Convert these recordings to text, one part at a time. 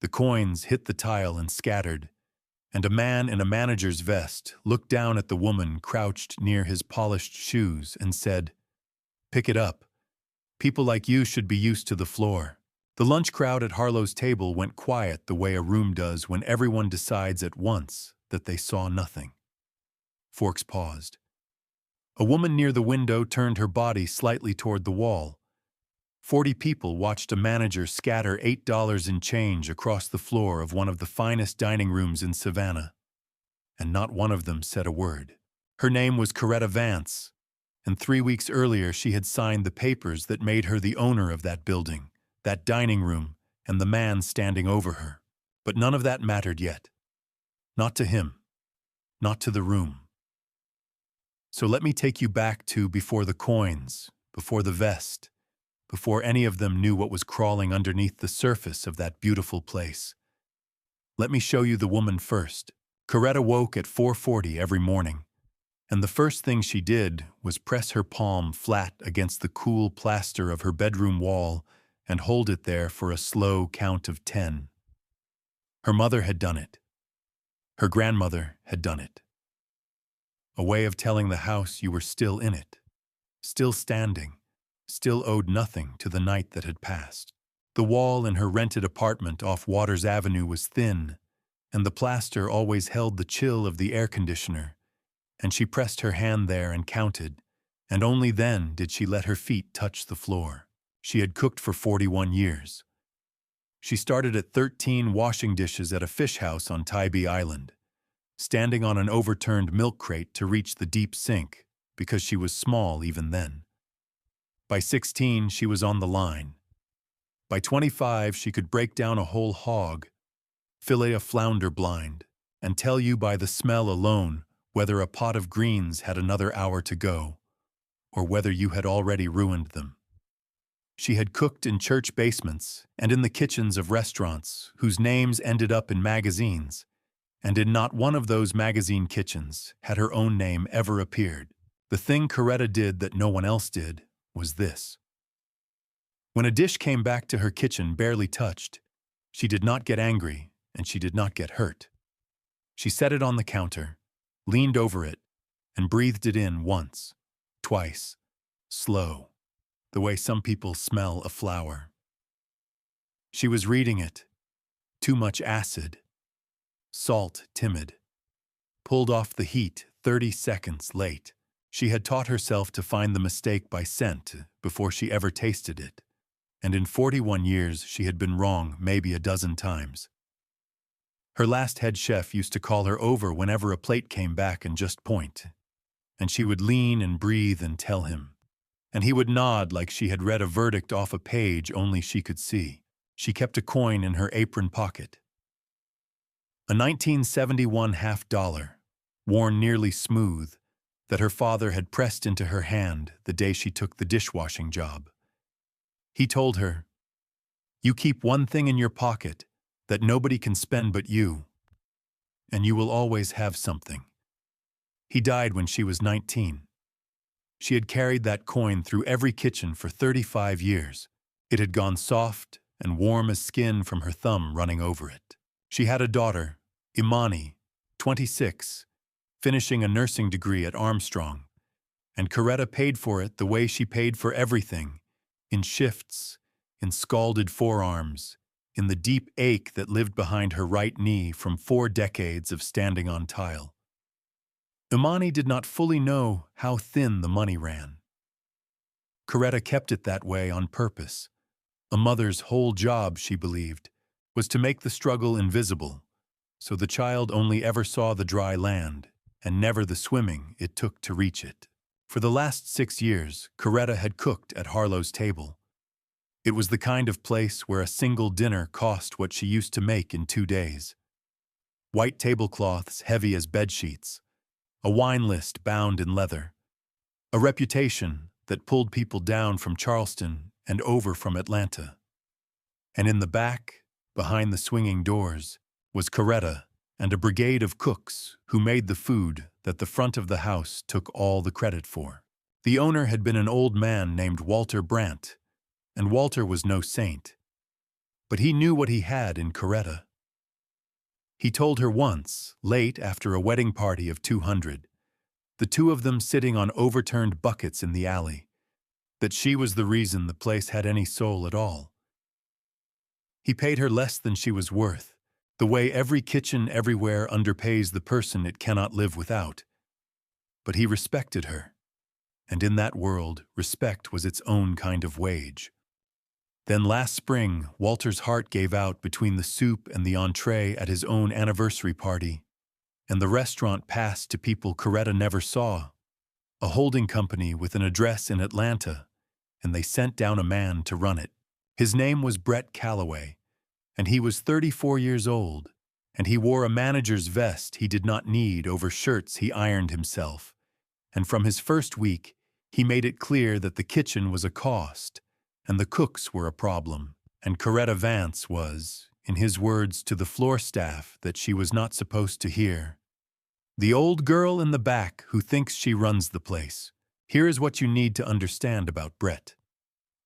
The coins hit the tile and scattered, and a man in a manager's vest looked down at the woman crouched near his polished shoes and said, "Pick it up. People like you should be used to the floor." The lunch crowd at Harlow's table went quiet the way a room does when everyone decides at once that they saw nothing. Forks paused. A woman near the window turned her body slightly toward the wall. 40 people watched a manager scatter $8 in change across the floor of one of the finest dining rooms in Savannah, and not one of them said a word. Her name was Coretta Vance, and 3 weeks earlier she had signed the papers that made her the owner of that building, that dining room, and the man standing over her. But none of that mattered yet. Not to him. Not to the room. So let me take you back to before the coins, before the vest, before any of them knew what was crawling underneath the surface of that beautiful place. Let me show you the woman first. Coretta woke at 4:40 every morning, and the first thing she did was press her palm flat against the cool plaster of her bedroom wall and hold it there for a slow count of 10. Her mother had done it. Her grandmother had done it. A way of telling the house you were still in it, still standing, still owed nothing to the night that had passed. The wall in her rented apartment off Waters Avenue was thin, and the plaster always held the chill of the air conditioner, and she pressed her hand there and counted, and only then did she let her feet touch the floor. She had cooked for 41 years. She started at 13 washing dishes at a fish house on Tybee Island, standing on an overturned milk crate to reach the deep sink, because she was small even then. By 16, she was on the line. By 25, she could break down a whole hog, fillet a flounder blind, and tell you by the smell alone whether a pot of greens had another hour to go, or whether you had already ruined them. She had cooked in church basements and in the kitchens of restaurants whose names ended up in magazines, and in not one of those magazine kitchens had her own name ever appeared. The thing Coretta did that no one else did was this. When a dish came back to her kitchen barely touched, she did not get angry and she did not get hurt. She set it on the counter, leaned over it, and breathed it in once, twice, slow, the way some people smell a flower. She was reading it. Too much acid. Salt timid. Pulled off the heat 30 seconds late. She had taught herself to find the mistake by scent before she ever tasted it, and in 41 years she had been wrong maybe a dozen times. Her last head chef used to call her over whenever a plate came back and just point, and she would lean and breathe and tell him, and he would nod like she had read a verdict off a page only she could see. She kept a coin in her apron pocket. A 1971 $50, worn nearly smooth, that her father had pressed into her hand the day she took the dishwashing job. He told her, "You keep one thing in your pocket that nobody can spend but you, and you will always have something." He died when she was 19. She had carried that coin through every kitchen for 35 years. It had gone soft and warm as skin from her thumb running over it. She had a daughter, Imani, 26, finishing a nursing degree at Armstrong, and Coretta paid for it the way she paid for everything, in shifts, in scalded forearms, in the deep ache that lived behind her right knee from 4 decades of standing on tile. Imani did not fully know how thin the money ran. Coretta kept it that way on purpose. A mother's whole job, she believed, was to make the struggle invisible, so the child only ever saw the dry land and never the swimming it took to reach it. For the last 6 years, Coretta had cooked at Harlow's table. It was the kind of place where a single dinner cost what she used to make in 2 days. White tablecloths heavy as bedsheets, a wine list bound in leather, a reputation that pulled people down from Charleston and over from Atlanta. And in the back, behind the swinging doors, was Coretta and a brigade of cooks who made the food that the front of the house took all the credit for. The owner had been an old man named Walter Brandt, and Walter was no saint. But he knew what he had in Coretta. He told her once, late after a wedding party of 200, the two of them sitting on overturned buckets in the alley, that she was the reason the place had any soul at all. He paid her less than she was worth, the way every kitchen everywhere underpays the person it cannot live without. But he respected her, and in that world, respect was its own kind of wage. Then last spring, Walter's heart gave out between the soup and the entree at his own anniversary party, and the restaurant passed to people Coretta never saw, a holding company with an address in Atlanta, and they sent down a man to run it. His name was Brett Calloway, and he was 34 years old, and he wore a manager's vest he did not need over shirts he ironed himself, and from his first week, he made it clear that the kitchen was a cost, and the cooks were a problem, and Coretta Vance was, in his words to the floor staff that she was not supposed to hear, "The old girl in the back who thinks she runs the place. Here is what you need to understand about Brett.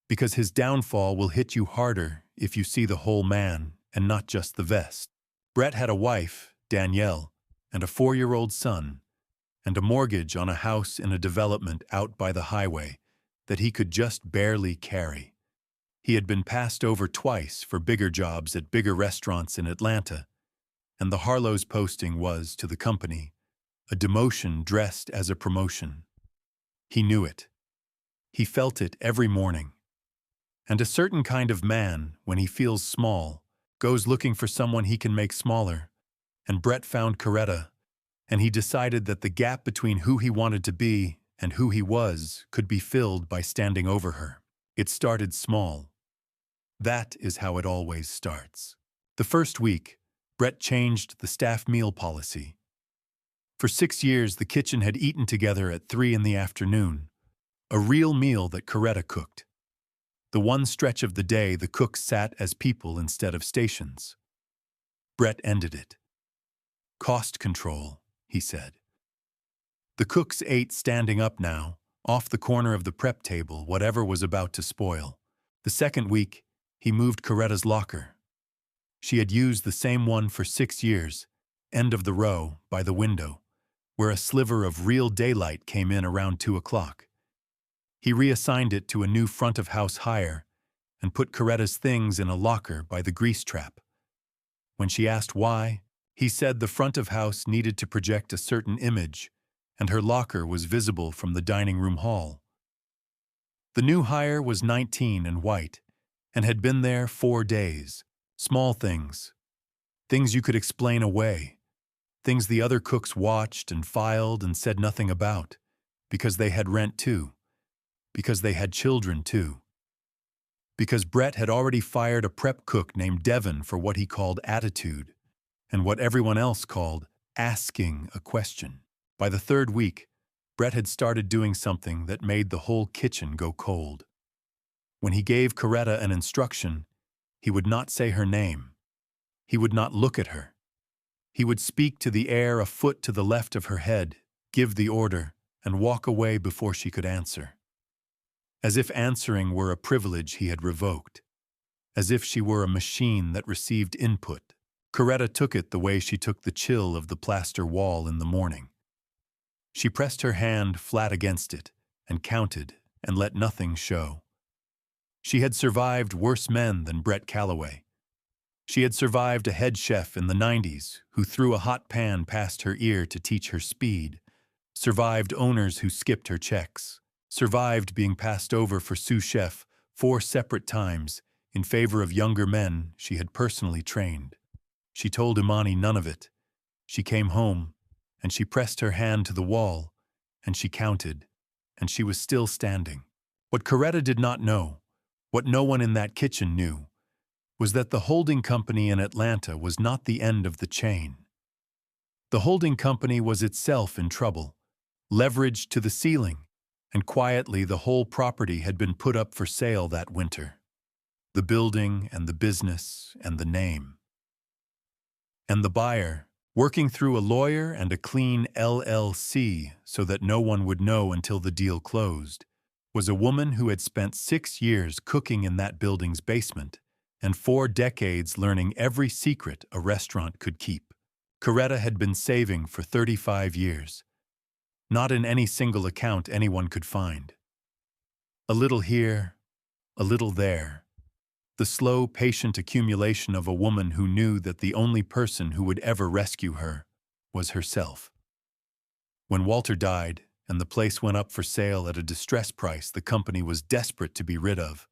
Because his downfall will hit you harder if you see the whole man and not just the vest. Brett had a wife, Danielle, and a 4-year-old son, and a mortgage on a house in a development out by the highway that he could just barely carry. He had been passed over twice for bigger jobs at bigger restaurants in Atlanta, and the Harlow's posting was, to the company, a demotion dressed as a promotion. He knew it. He felt it every morning. And a certain kind of man, when he feels small, goes looking for someone he can make smaller, and Brett found Coretta, and he decided that the gap between who he wanted to be and who he was could be filled by standing over her. It started small. That is how it always starts. The first week, Brett changed the staff meal policy. For 6 years, the kitchen had eaten together at 3 in the afternoon, a real meal that Coretta cooked. The one stretch of the day the cooks sat as people instead of stations. Brett ended it. Cost control, he said. The cooks ate standing up now, off the corner of the prep table, whatever was about to spoil. The second week, he moved Coretta's locker. She had used the same one for 6 years, end of the row, by the window, where a sliver of real daylight came in around 2 o'clock. He reassigned it to a new front-of-house hire and put Coretta's things in a locker by the grease trap. When she asked why, he said the front-of-house needed to project a certain image, and her locker was visible from the dining room hall. The new hire was 19 and white, and had been there 4 days. Small things. Things you could explain away. Things the other cooks watched and filed and said nothing about, because they had rent too. Because they had children too. Because Brett had already fired a prep cook named Devon for what he called attitude, and what everyone else called asking a question. By the third week, Brett had started doing something that made the whole kitchen go cold. When he gave Coretta an instruction, he would not say her name. He would not look at her. He would speak to the air a foot to the left of her head, give the order, and walk away before she could answer. As if answering were a privilege he had revoked. As if she were a machine that received input. Coretta took it the way she took the chill of the plaster wall in the morning. She pressed her hand flat against it, and counted, and let nothing show. She had survived worse men than Brett Calloway. She had survived a head chef in the 90s who threw a hot pan past her ear to teach her speed, survived owners who skipped her checks, survived being passed over for sous chef 4 separate times in favor of younger men she had personally trained. She told Imani none of it. She came home, and she pressed her hand to the wall, and she counted, and she was still standing. What Coretta did not know, what no one in that kitchen knew, was that the holding company in Atlanta was not the end of the chain. The holding company was itself in trouble, leveraged to the ceiling, and quietly the whole property had been put up for sale that winter. The building and the business and the name. And the buyer, working through a lawyer and a clean LLC so that no one would know until the deal closed, was a woman who had spent 6 years cooking in that building's basement and 4 decades learning every secret a restaurant could keep. Coretta had been saving for 35 years, not in any single account anyone could find. A little here, a little there. The slow, patient accumulation of a woman who knew that the only person who would ever rescue her was herself. When Walter died and the place went up for sale at a distress price the company was desperate to be rid of,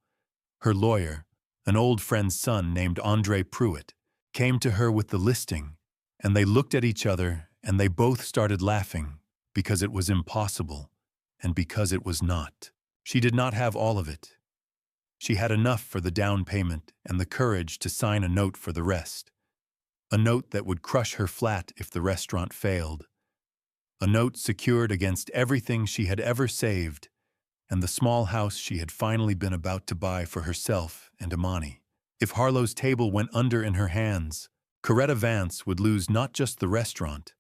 her lawyer, an old friend's son named Andre Pruitt, came to her with the listing, and they looked at each other and they both started laughing because it was impossible and because it was not. She did not have all of it. She had enough for the down payment and the courage to sign a note for the rest. A note that would crush her flat if the restaurant failed. A note secured against everything she had ever saved and the small house she had finally been about to buy for herself and Imani. If Harlow's table went under in her hands, Coretta Vance would lose not just the restaurant,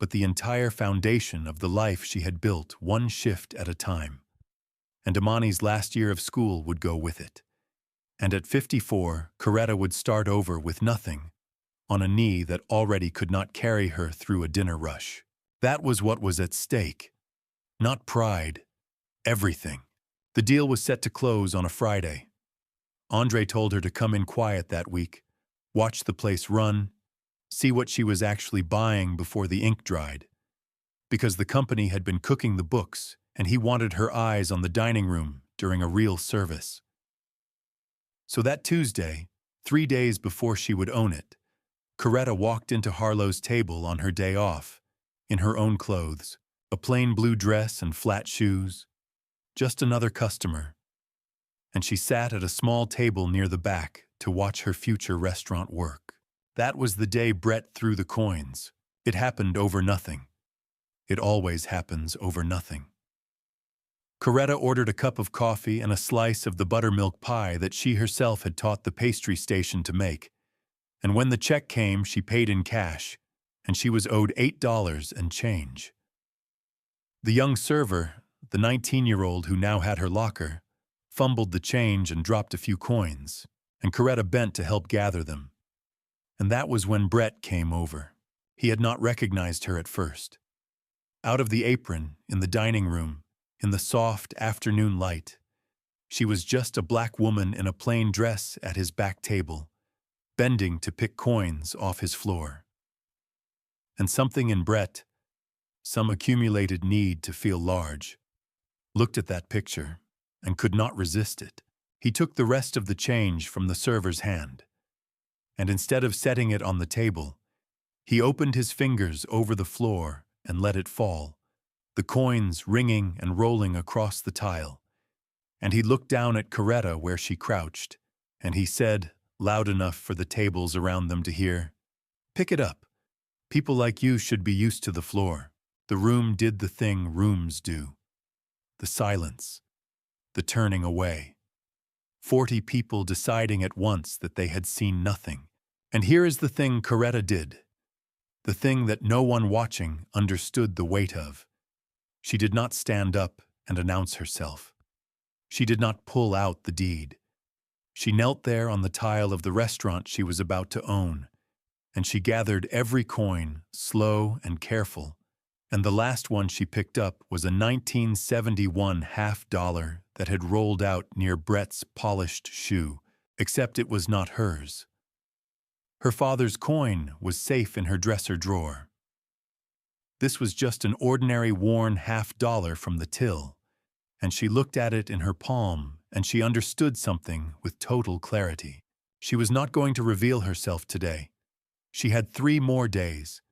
but the entire foundation of the life she had built one shift at a time. And Imani's last year of school would go with it. And at 54, Coretta would start over with nothing, on a knee that already could not carry her through a dinner rush. That was what was at stake. Not pride. Everything. The deal was set to close on a Friday. Andre told her to come in quiet that week, watch the place run, see what she was actually buying before the ink dried. Because the company had been cooking the books, and he wanted her eyes on the dining room during a real service. So that Tuesday, 3 days before she would own it, Coretta walked into Harlow's table on her day off, in her own clothes, a plain blue dress and flat shoes. Just another customer. And she sat at a small table near the back to watch her future restaurant work. That was the day Brett threw the coins. It happened over nothing. It always happens over nothing. Coretta ordered a cup of coffee and a slice of the buttermilk pie that she herself had taught the pastry station to make. And when the check came, she paid in cash, and she was owed $8 and change. The young server, the 19-year-old who now had her locker, fumbled the change and dropped a few coins, and Coretta bent to help gather them. And that was when Brett came over. He had not recognized her at first. Out of the apron, in the dining room, in the soft afternoon light, she was just a black woman in a plain dress at his back table, bending to pick coins off his floor. And something in Brett, some accumulated need to feel large, looked at that picture and could not resist it. He took the rest of the change from the server's hand, and instead of setting it on the table, he opened his fingers over the floor and let it fall, the coins ringing and rolling across the tile. And he looked down at Coretta where she crouched, and he said, loud enough for the tables around them to hear, "Pick it up. People like you should be used to the floor." The room did the thing rooms do. The silence. The turning away. 40 people deciding at once that they had seen nothing. And here is the thing Coretta did. The thing that no one watching understood the weight of. She did not stand up and announce herself. She did not pull out the deed. She knelt there on the tile of the restaurant she was about to own, and she gathered every coin, slow and careful, and the last one she picked up was a 1971 $50 that had rolled out near Brett's polished shoe, except it was not hers. Her father's coin was safe in her dresser drawer. This was just an ordinary worn $50 from the till, and she looked at it in her palm, and she understood something with total clarity. She was not going to reveal herself today. She had 3 more days,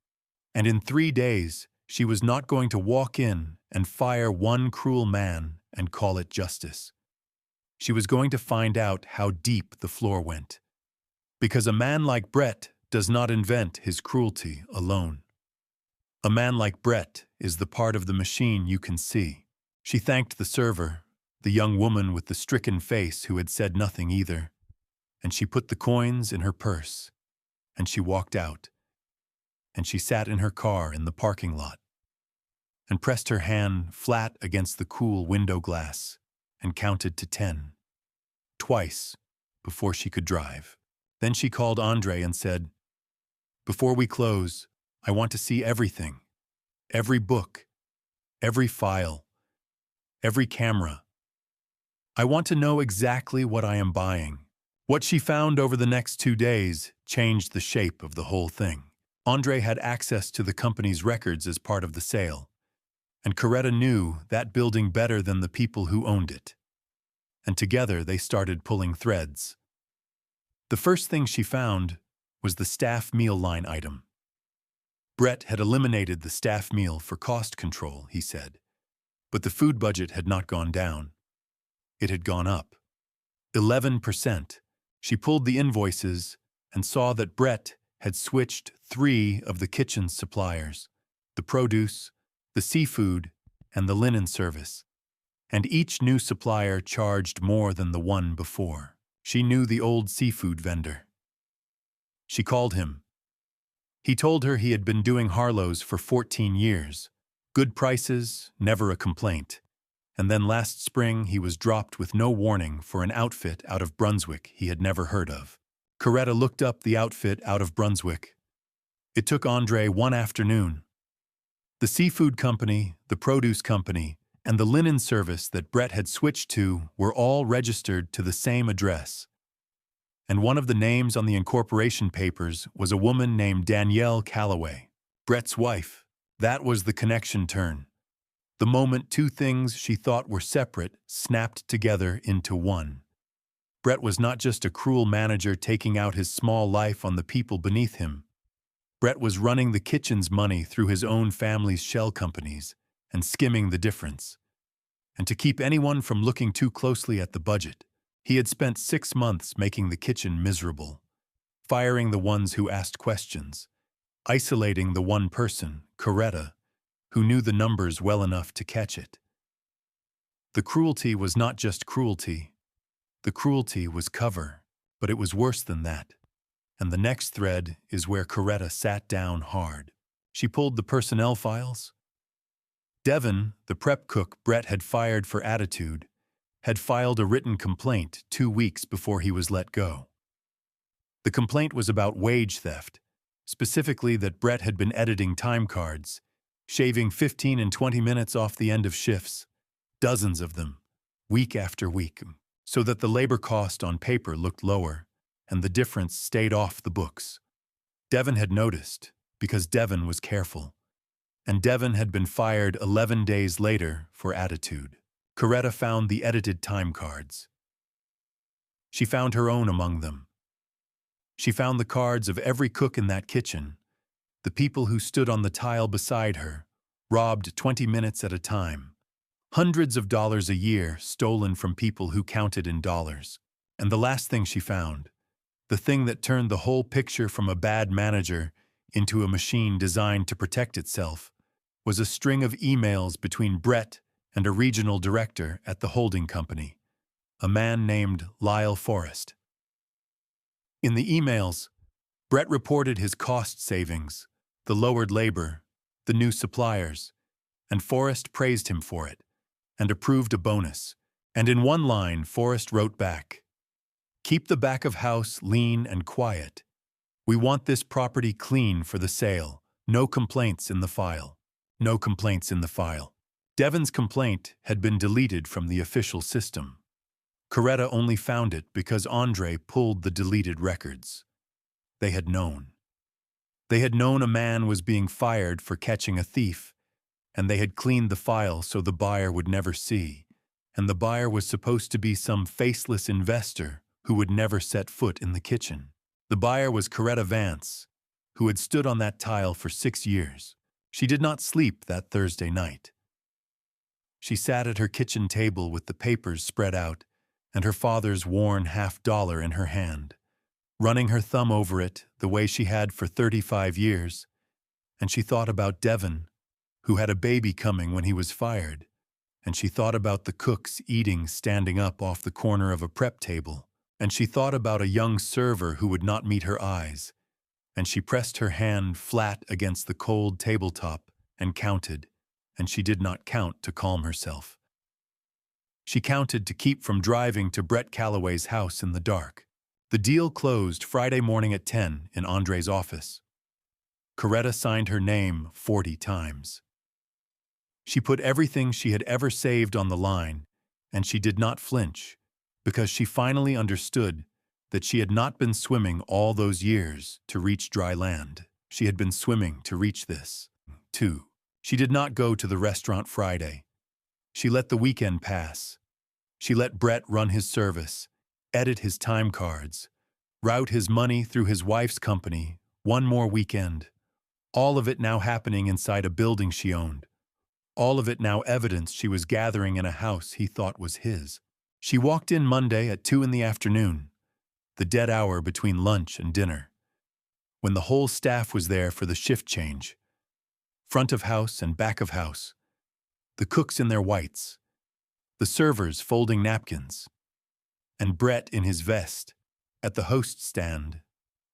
and in 3 days, she was not going to walk in and fire one cruel man and call it justice. She was going to find out how deep the floor went. Because a man like Brett does not invent his cruelty alone. A man like Brett is the part of the machine you can see. She thanked the server, the young woman with the stricken face who had said nothing either, and she put the coins in her purse, and she walked out, and she sat in her car in the parking lot, and pressed her hand flat against the cool window glass and counted to 10, twice before she could drive. Then she called Andre and said, "Before we close, I want to see everything. Every book, every file, every camera. I want to know exactly what I am buying." What she found over the next 2 days changed the shape of the whole thing. Andre had access to the company's records as part of the sale, and Coretta knew that building better than the people who owned it. And together they started pulling threads. The first thing she found was the staff meal line item. Brett had eliminated the staff meal for cost control, he said, but the food budget had not gone down. It had gone up. 11%. She pulled the invoices and saw that Brett had switched 3 of the kitchen's suppliers: the produce, the seafood, and the linen service. And each new supplier charged more than the one before. She knew the old seafood vendor. She called him. He told her he had been doing Harlow's for 14 years. Good prices, never a complaint. And then last spring he was dropped with no warning for an outfit out of Brunswick he had never heard of. Coretta looked up the outfit out of Brunswick. It took Andre one afternoon. The seafood company, the produce company, and the linen service that Brett had switched to were all registered to the same address. And one of the names on the incorporation papers was a woman named Danielle Calloway, Brett's wife. That was the connection turn. The moment 2 things she thought were separate snapped together into one. Brett was not just a cruel manager taking out his small life on the people beneath him. Brett was running the kitchen's money through his own family's shell companies and skimming the difference. And to keep anyone from looking too closely at the budget, he had spent 6 months making the kitchen miserable, firing the ones who asked questions, isolating the one person, Coretta, who knew the numbers well enough to catch it. The cruelty was not just cruelty. The cruelty was cover, but it was worse than that. And the next thread is where Coretta sat down hard. She pulled the personnel files. Devin, the prep cook Brett had fired for attitude, had filed a written complaint 2 weeks before he was let go. The complaint was about wage theft, specifically that Brett had been editing time cards, shaving 15 and 20 minutes off the end of shifts, dozens of them, week after week, so that the labor cost on paper looked lower and the difference stayed off the books. Devin had noticed, because Devin was careful, and Devin had been fired 11 days later for attitude. Coretta found the edited time cards. She found her own among them. She found the cards of every cook in that kitchen, the people who stood on the tile beside her, robbed 20 minutes at a time. Hundreds of dollars a year stolen from people who counted in dollars. And the last thing she found, the thing that turned the whole picture from a bad manager into a machine designed to protect itself, was a string of emails between Brett and a regional director at the holding company, a man named Lyle Forrest. In the emails, Brett reported his cost savings, the lowered labor, the new suppliers, and Forrest praised him for it and approved a bonus. And in one line, Forrest wrote back, "Keep the back of house lean and quiet. We want this property clean for the sale. No complaints in the file. No complaints in the file." Devin's complaint had been deleted from the official system. Coretta only found it because Andre pulled the deleted records. They had known. They had known a man was being fired for catching a thief, and they had cleaned the file so the buyer would never see, and the buyer was supposed to be some faceless investor who would never set foot in the kitchen. The buyer was Coretta Vance, who had stood on that tile for 6 years. She did not sleep that Thursday night. She sat at her kitchen table with the papers spread out and her father's worn $50 in her hand, running her thumb over it the way she had for 35 years, and she thought about Devin, who had a baby coming when he was fired, and she thought about the cooks eating standing up off the corner of a prep table, and she thought about a young server who would not meet her eyes, and she pressed her hand flat against the cold tabletop and counted, and she did not count to calm herself. She counted to keep from driving to Brett Calloway's house in the dark. The deal closed Friday morning at 10 in Andre's office. Coretta signed her name 40 times. She put everything she had ever saved on the line, and she did not flinch, because she finally understood that she had not been swimming all those years to reach dry land. She had been swimming to reach this, too. She did not go to the restaurant Friday. She let the weekend pass. She let Brett run his service, edit his time cards, route his money through his wife's company, one more weekend. All of it now happening inside a building she owned. All of it now evidence she was gathering in a house he thought was his. She walked in Monday at 2 in the afternoon, the dead hour between lunch and dinner, when the whole staff was there for the shift change. Front of house and back of house, the cooks in their whites, the servers folding napkins, and Brett in his vest, at the host stand,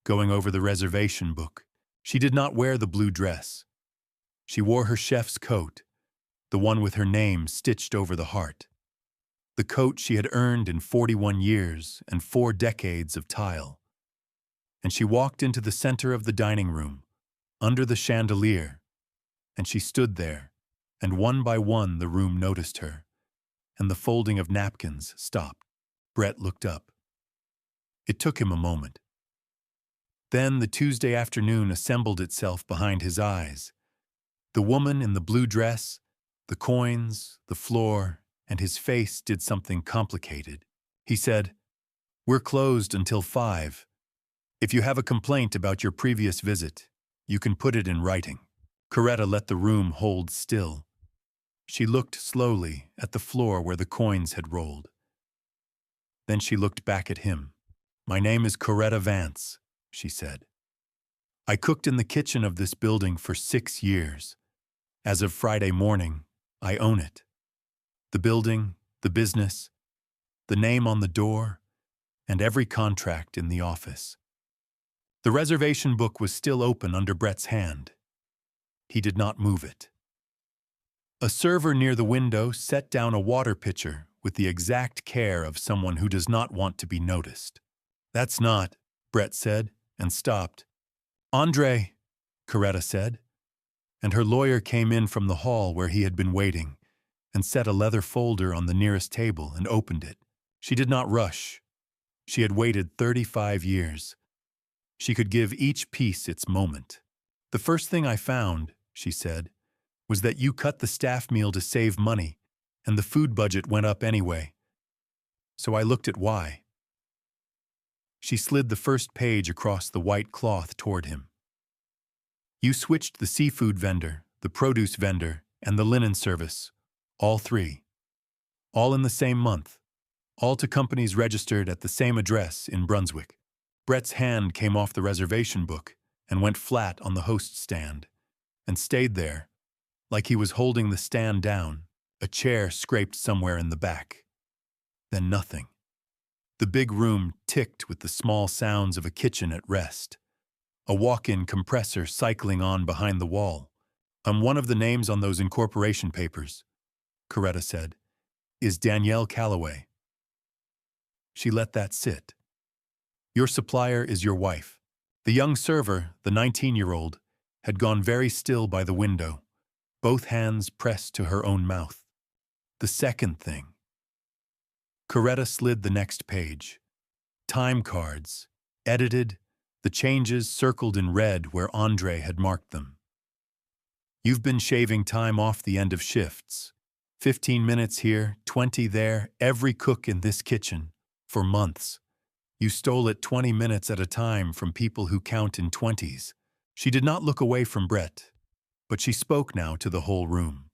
going over the reservation book. She did not wear the blue dress. She wore her chef's coat, the one with her name stitched over the heart. The coat she had earned in 41 years and 4 decades of tile. And she walked into the center of the dining room, under the chandelier, and she stood there, and one by one the room noticed her, and the folding of napkins stopped. Brett looked up. It took him a moment. Then the Tuesday afternoon assembled itself behind his eyes. The woman in the blue dress, the coins, the floor, and his face did something complicated. He said, "We're closed until 5. If you have a complaint about your previous visit, you can put it in writing." Coretta let the room hold still. She looked slowly at the floor where the coins had rolled. Then she looked back at him. "My name is Coretta Vance," she said. "I cooked in the kitchen of this building for 6 years. As of Friday morning, I own it. The building, the business, the name on the door, and every contract in the office." The reservation book was still open under Brett's hand. He did not move it. A server near the window set down a water pitcher with the exact care of someone who does not want to be noticed. "That's not," Brett said, and stopped. "Andre," Coretta said, and her lawyer came in from the hall where he had been waiting and set a leather folder on the nearest table and opened it. She did not rush. She had waited 35 years. She could give each piece its moment. "The first thing I found," she said, "was that you cut the staff meal to save money, and the food budget went up anyway. So I looked at why." She slid the first page across the white cloth toward him. "You switched the seafood vendor, the produce vendor, and the linen service, all 3. All in the same month, all to companies registered at the same address in Brunswick." Brett's hand came off the reservation book and went flat on the host stand, and stayed there, like he was holding the stand down, a chair scraped somewhere in the back. Then nothing. The big room ticked with the small sounds of a kitchen at rest. A walk-in compressor cycling on behind the wall. "One of the names on those incorporation papers," Coretta said, "is Danielle Calloway." She let that sit. "Your supplier is your wife." The young server, the 19-year-old, had gone very still by the window, both hands pressed to her own mouth. "The second thing." Coretta slid the next page. Time cards, edited, the changes circled in red where Andre had marked them. "You've been shaving time off the end of shifts. 15 minutes here, 20 there, every cook in this kitchen, for months. You stole it 20 minutes at a time from people who count in 20s. She did not look away from Brett, but she spoke now to the whole room.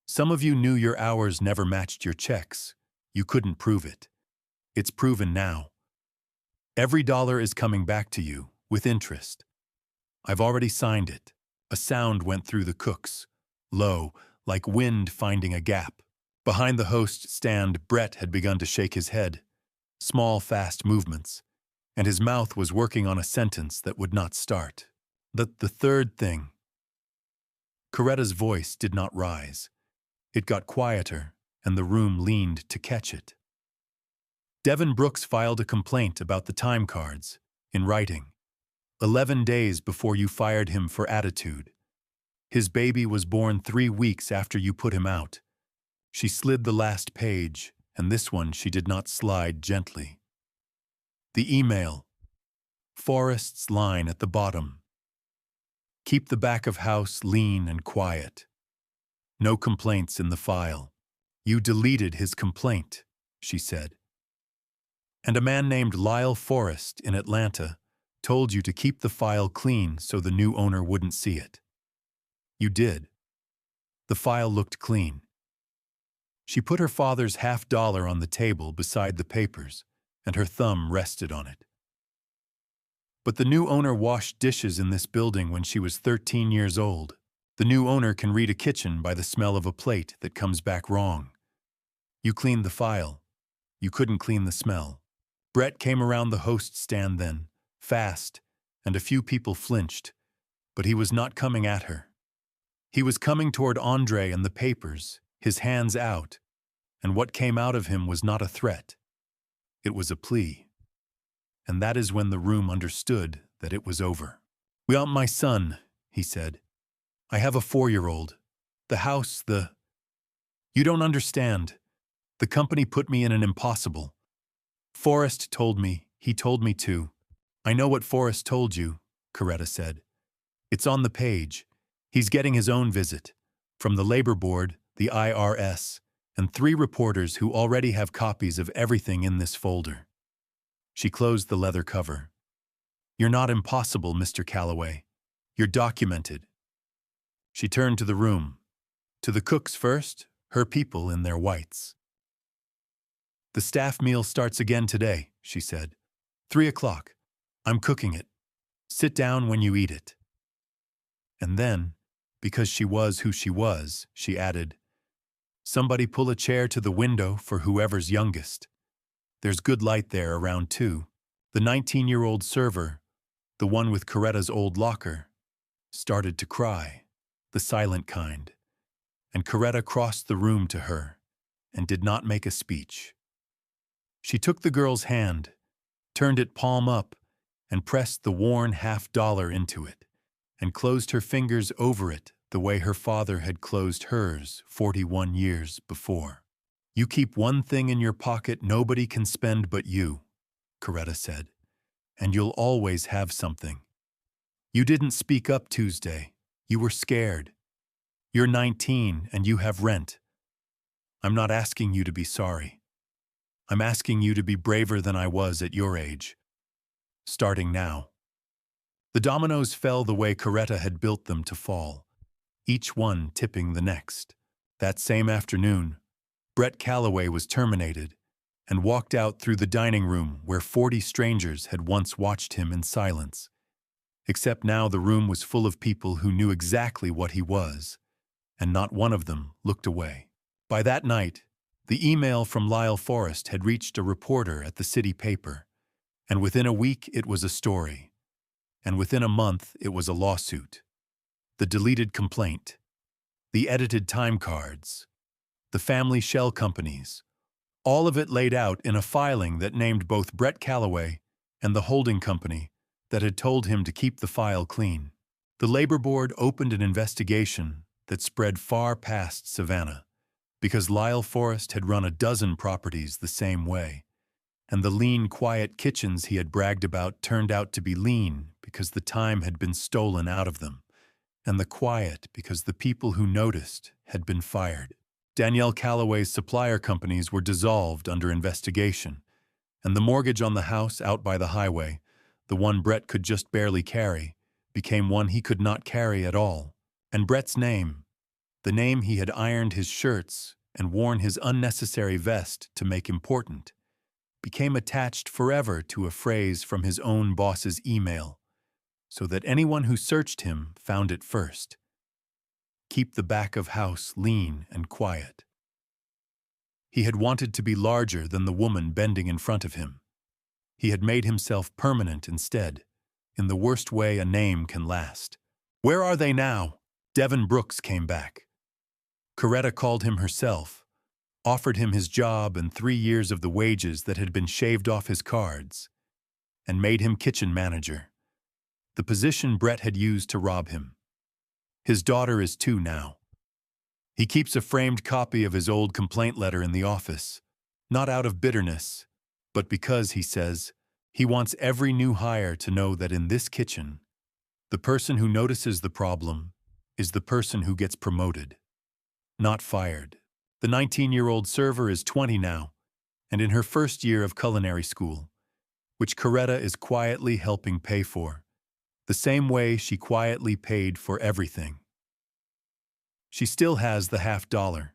"Some of you knew your hours never matched your checks. You couldn't prove it. It's proven now. Every dollar is coming back to you, with interest. I've already signed it." A sound went through the cooks, low, like wind finding a gap. Behind the host stand, Brett had begun to shake his head, small, fast movements, and his mouth was working on a sentence that would not start. The third thing." Coretta's voice did not rise. It got quieter, and the room leaned to catch it. Devin Brooks filed a complaint about the time cards, in writing, 11 days before you fired him for attitude. His baby was born 3 weeks after you put him out. She slid the last page, and this one she did not slide gently. The email. Forrest's line at the bottom. Keep the back of house lean and quiet. No complaints in the file. You deleted his complaint, she said. And a man named Lyle Forrest in Atlanta told you to keep the file clean so the new owner wouldn't see it. You did. The file looked clean. She put her father's $50 on the table beside the papers, and her thumb rested on it. But the new owner washed dishes in this building when she was 13 years old. The new owner can read a kitchen by the smell of a plate that comes back wrong. You cleaned the file. You couldn't clean the smell. Brett came around the host stand then, fast, and a few people flinched, but he was not coming at her. He was coming toward Andre and the papers, his hands out, and what came out of him was not a threat. It was a plea. And that is when the room understood that it was over. "We want my son," he said. "I have a 4-year-old. The house, You don't understand. The company put me in an impossible. Forrest told me, he told me to." "I know what Forrest told you," Coretta said. "It's on the page. He's getting his own visit. From the Labor Board, the IRS, and 3 reporters who already have copies of everything in this folder." She closed the leather cover. "You're not impossible, Mr. Calloway. You're documented." She turned to the room. To the cooks first, her people in their whites. "The staff meal starts again today," she said. 3 o'clock. I'm cooking it. Sit down when you eat it." And then, because she was who she was, she added, "Somebody pull a chair to the window for whoever's youngest. There's good light there around 2. The 19-year-old server, the one with Coretta's old locker, started to cry, the silent kind, and Coretta crossed the room to her and did not make a speech. She took the girl's hand, turned it palm up, and pressed the worn $50 into it, and closed her fingers over it the way her father had closed hers 41 years before. "You keep one thing in your pocket nobody can spend but you," Coretta said, "and you'll always have something. You didn't speak up Tuesday. You were scared. You're 19 and you have rent. I'm not asking you to be sorry. I'm asking you to be braver than I was at your age. Starting now." The dominoes fell the way Coretta had built them to fall, each one tipping the next. That same afternoon, Brett Calloway was terminated and walked out through the dining room where 40 strangers had once watched him in silence. Except now the room was full of people who knew exactly what he was, and not one of them looked away. By that night, the email from Lyle Forrest had reached a reporter at the city paper, and within a week it was a story, and within a month it was a lawsuit. The deleted complaint, the edited time cards, the family shell companies, all of it laid out in a filing that named both Brett Calloway and the holding company that had told him to keep the file clean. The Labor Board opened an investigation that spread far past Savannah, because Lyle Forrest had run a dozen properties the same way, and the lean, quiet kitchens he had bragged about turned out to be lean because the time had been stolen out of them, and the quiet because the people who noticed had been fired. Danielle Calloway's supplier companies were dissolved under investigation, and the mortgage on the house out by the highway, the one Brett could just barely carry, became one he could not carry at all. And Brett's name, the name he had ironed his shirts and worn his unnecessary vest to make important, became attached forever to a phrase from his own boss's email, so that anyone who searched him found it first. Keep the back of house lean and quiet. He had wanted to be larger than the woman bending in front of him. He had made himself permanent instead, in the worst way a name can last. "Where are they now?" Devin Brooks came back. Coretta called him herself. offered him his job and 3 years of the wages that had been shaved off his cards, and made him kitchen manager, the position Brett had used to rob him. His daughter is 2 now. He keeps a framed copy of his old complaint letter in the office, not out of bitterness, but because, he says, he wants every new hire to know that in this kitchen, the person who notices the problem is the person who gets promoted, not fired. The 19-year-old server is 20 now, and in her first year of culinary school, which Coretta is quietly helping pay for, the same way she quietly paid for everything. She still has the $50.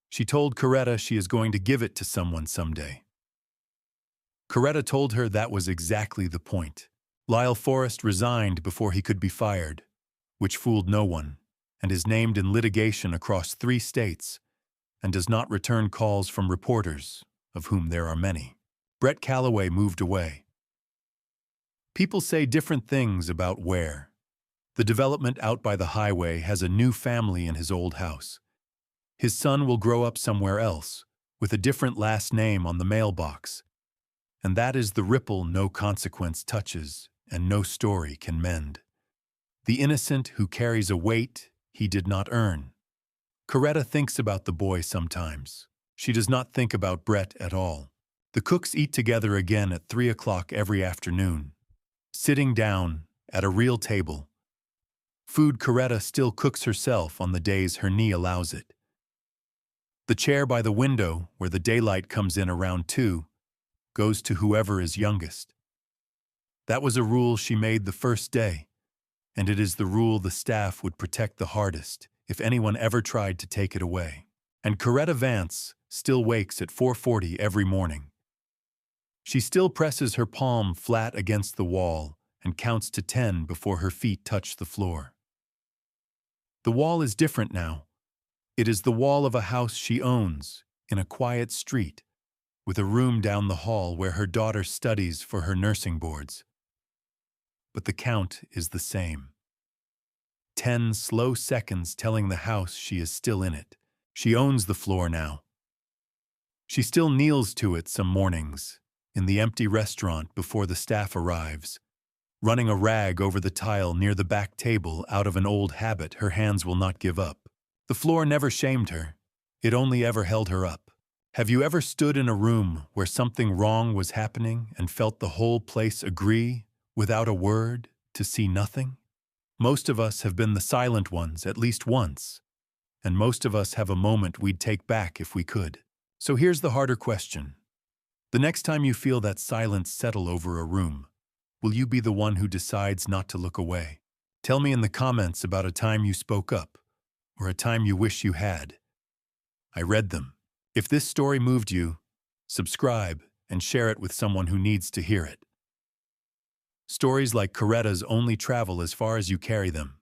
She told Coretta she is going to give it to someone someday. Coretta told her that was exactly the point. Lyle Forrest resigned before he could be fired, which fooled no one, and is named in litigation across 3 states, and does not return calls from reporters, of whom there are many. Brett Calloway moved away. People say different things about where. The development out by the highway has a new family in his old house. His son will grow up somewhere else, with a different last name on the mailbox. And that is the ripple no consequence touches and no story can mend. The innocent who carries a weight he did not earn. Coretta thinks about the boy sometimes. She does not think about Brett at all. The cooks eat together again at 3 o'clock every afternoon, sitting down at a real table. Food Coretta still cooks herself on the days her knee allows it. The chair by the window, where the daylight comes in around 2, goes to whoever is youngest. That was a rule she made the first day, and it is the rule the staff would protect the hardest if anyone ever tried to take it away. And Coretta Vance still wakes at 4:40 every morning. She still presses her palm flat against the wall and counts to 10 before her feet touch the floor. The wall is different now. It is the wall of a house she owns in a quiet street, with a room down the hall where her daughter studies for her nursing boards. But the count is the same. 10 slow seconds telling the house she is still in it. She owns the floor now. She still kneels to it some mornings, in the empty restaurant before the staff arrives, running a rag over the tile near the back table out of an old habit her hands will not give up. The floor never shamed her. It only ever held her up. Have you ever stood in a room where something wrong was happening and felt the whole place agree, without a word, to see nothing? Most of us have been the silent ones at least once, and most of us have a moment we'd take back if we could. So here's the harder question. The next time you feel that silence settle over a room, will you be the one who decides not to look away? Tell me in the comments about a time you spoke up, or a time you wish you had. I read them. If this story moved you, subscribe and share it with someone who needs to hear it. Stories like Coretta's only travel as far as you carry them.